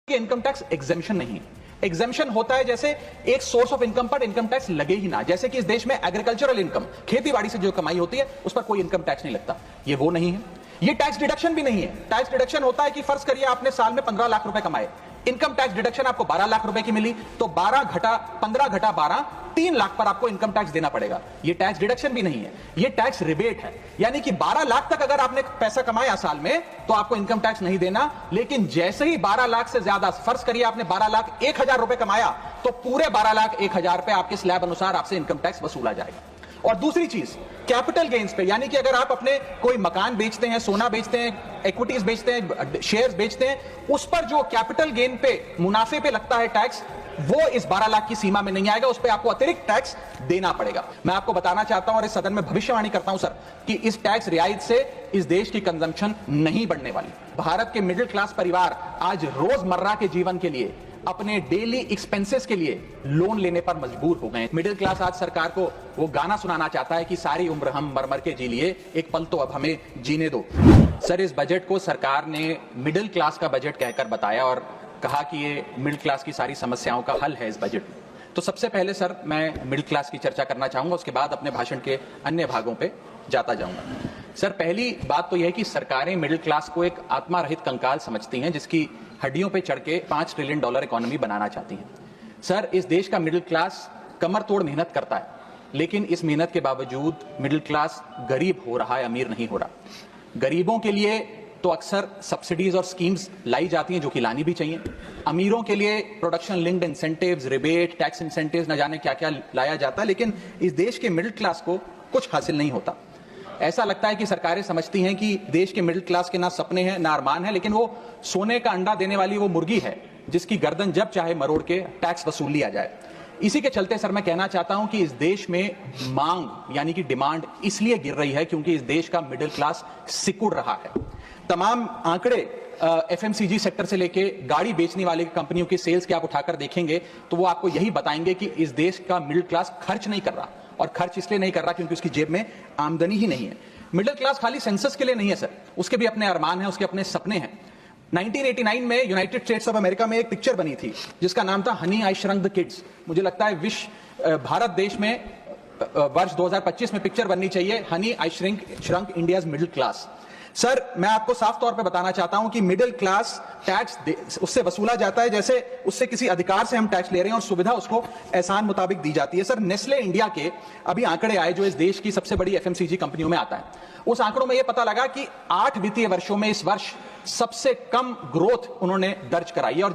कि income tax exemption नहीं है। एग्जेम्पशन होता है जैसे एक सोर्स ऑफ इनकम पर इनकम टैक्स लगे ही ना, जैसे कि इस देश में एग्रीकल्चरल इनकम, खेती से जो कमाई होती है उस पर कोई इनकम टैक्स नहीं लगता। ये वो नहीं है। ये टैक्स डिडक्शन भी नहीं है। टैक्स डिडक्शन होता है कि फर्ज करिए आपने साल में 15 लाख रुपए कमाए, इनकम टैक्स डिडक्शन आपको 12 लाख रुपए की मिली, तो 15 घटा 12, 3 लाख पर आपको इनकम टैक्स देना पड़ेगा। ये टैक्स डिडक्शन भी नहीं है, ये टैक्स रिबेट है। यानी कि 12 लाख तक अगर आपने पैसा कमाया साल में तो आपको इनकम टैक्स नहीं देना, लेकिन जैसे ही 12 लाख से ज्यादा, फर्ज करिए आपने 12 लाख 1,000 रुपए कमाया, तो पूरे 12 लाख 1,000 पे आपके स्लैब अनुसार आपसे इनकम टैक्स वसूला जाएगा। और दूसरी चीज, कैपिटल गेन्स पे, यानी कि अगर आप अपने कोई मकान बेचते हैं, सोना बेचते हैं, इक्विटीज बेचते हैं, शेयर्स बेचते हैं, उस पर जो कैपिटल गेन पे, मुनाफे पे लगता है टैक्स, वो इस 12 लाख की सीमा में नहीं आएगा, उस पर आपको अतिरिक्त टैक्स देना पड़ेगा। मैं आपको बताना चाहता हूं और इस सदन में भविष्यवाणी करता हूं सर, कि इस टैक्स रियायत से इस देश की कंजम्पशन नहीं बढ़ने वाली। भारत के मिडिल क्लास परिवार आज रोजमर्रा के जीवन के लिए, अपने डेली एक्सपेंसेस के लिए लोन लेने पर मजबूर हो गए। मिडिल क्लास आज सरकार को वो गाना सुनाना चाहता है कि सारी उम्र हम मर मर के जी लिए, एक पल तो अब हमें जीने दो। सर, इस बजट को सरकार ने मिडिल क्लास का बजट कहकर बताया और कहा कि ये मिडिल क्लास की सारी समस्याओं का हल है इस बजट में। तो सबसे पहले सर मैं मिडिल क्लास की चर्चा करना चाहूंगा, उसके बाद अपने भाषण के अन्य भागों पे जाता जाऊंगा। सर, पहली बात तो यह है कि सरकारें मिडिल क्लास को एक आत्मा-रहित कंकाल समझती हैं, जिसकी हड्डियों पे चढ़ के $5 ट्रिलियन इकोनॉमी बनाना चाहती हैं। सर, इस देश का मिडिल क्लास कमर तोड़ मेहनत करता है, लेकिन इस मेहनत के बावजूद मिडिल क्लास गरीब हो रहा है, अमीर नहीं हो रहा। गरीबों के लिए तो अक्सर सब्सिडीज और स्कीम्स लाई जाती हैं, जो कि लानी भी चाहिए। अमीरों के लिए production linked incentives, rebate, tax incentives, न जाने क्या क्या लाया जाता है, लेकिन इस देश के मिडिल क्लास को कुछ हासिल नहीं होता। ऐसा लगता है कि सरकारें समझती हैं कि देश के मिडिल क्लास के ना सपने हैं ना अरमान है, लेकिन वो सोने का अंडा देने वाली वो मुर्गी है जिसकी गर्दन जब चाहे मरोड़ के टैक्स वसूल लिया जाए। इसी के चलते सर मैं कहना चाहता हूं कि इस देश में मांग यानी कि डिमांड इसलिए गिर रही है क्योंकि इस देश का मिडिल क्लास सिकुड़ रहा है। तमाम आंकड़े एफएमसीजी सेक्टर से लेके गाड़ी बेचने वाली कंपनियों की सेल्स के आप उठाकर देखेंगे तो वो आपको यही बताएंगे कि इस देश का मिडिल क्लास खर्च नहीं कर रहा, और खर्च इसलिए नहीं कर रहा क्योंकि उसकी जेब में आमदनी ही नहीं है। मिडिल क्लास खाली सेंसस के लिए नहीं है सर, उसके भी अपने अरमान हैं, उसके अपने सपने हैं। 1989 में यूनाइटेड स्टेट्स ऑफ अमेरिका में एक पिक्चर बनी थी जिसका नाम था Honey I shrunk the kids. मुझे लगता है भारत देश में वर्ष 2025 में पिक्चर बननी चाहिए, honey I shrunk India's middle class. Sir, मैं आपको साफ तौर पे बताना चाहता हूं कि मिडिल क्लास टैक्स उससे वसूला जाता है जैसे उससे किसी अधिकार से हम टैक्स ले रहे हैं और सुविधा उसको एहसान मुताबिक दी जाती है। सर, नेस्ले इंडिया के अभी आंकड़े आए जो इस देश की सबसे बड़ी एफएमसीजी कंपनियों में आता है। उस आंकड़ों में यह पता लगा कि 8 वित्तीय वर्षों में इस वर्ष सबसे कम ग्रोथ उन्होंने दर्ज कराई है। और